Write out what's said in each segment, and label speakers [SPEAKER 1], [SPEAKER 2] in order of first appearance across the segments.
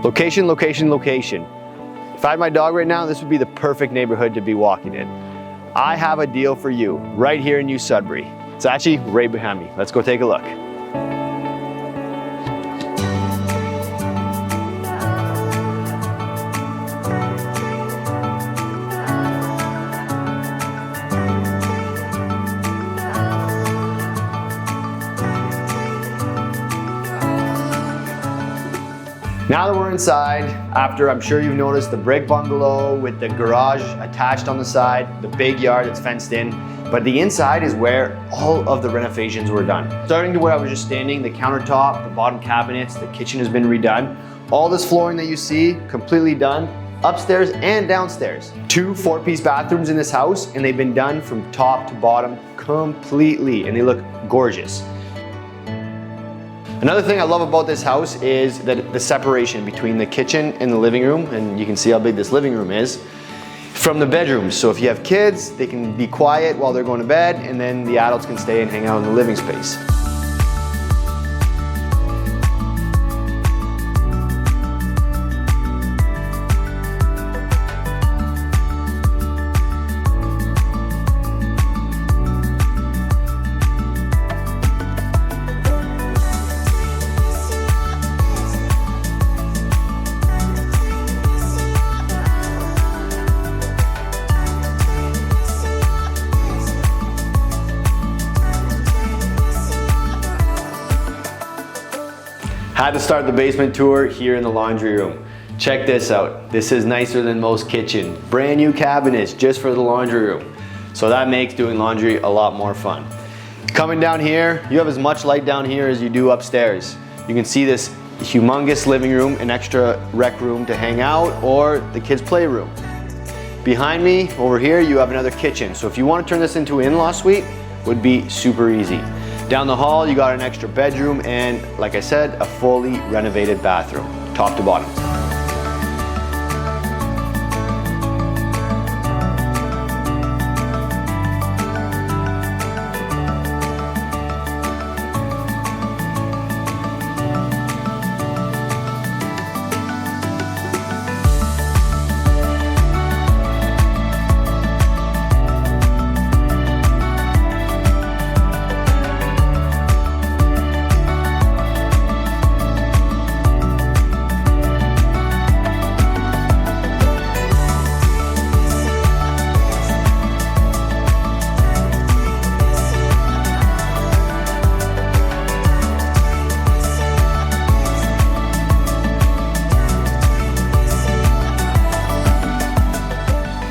[SPEAKER 1] Location, location, location. If I had my dog right now, this would be the perfect neighborhood to be walking in. I have a deal for you right here in New Sudbury. It's actually right behind me. Let's go take a look. Now that we're inside, after I'm sure you've noticed the brick bungalow with the garage attached on the side, the big yard that's fenced in, but the inside is where all of the renovations were done. Starting to where I was just standing, the countertop, the bottom cabinets, the kitchen has been redone. All this flooring that you see, completely done, upstairs and downstairs. 2 4-piece bathrooms in this house, and they've been done from top to bottom completely, and they look gorgeous. Another thing I love about this house is that the separation between the kitchen and the living room, and you can see how big this living room is, from the bedrooms. So if you have kids, they can be quiet while they're going to bed, and then the adults can stay and hang out in the living space. Had to start the basement tour here in the laundry room. Check this out. This is nicer than most kitchen. Brand new cabinets just for the laundry room. So that makes doing laundry a lot more fun. Coming down here, you have as much light down here as you do upstairs. You can see this humongous living room, an extra rec room to hang out, or the kids' playroom. Behind me, over here, you have another kitchen. So if you want to turn this into an in-law suite, would be super easy. Down the hall, you got an extra bedroom and, like I said, a fully renovated bathroom, top to bottom.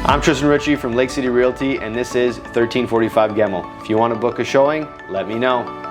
[SPEAKER 1] I'm Tristan Ritchie from Lake City Realty, and this is 1345 Gemmell. If you want to book a showing, let me know.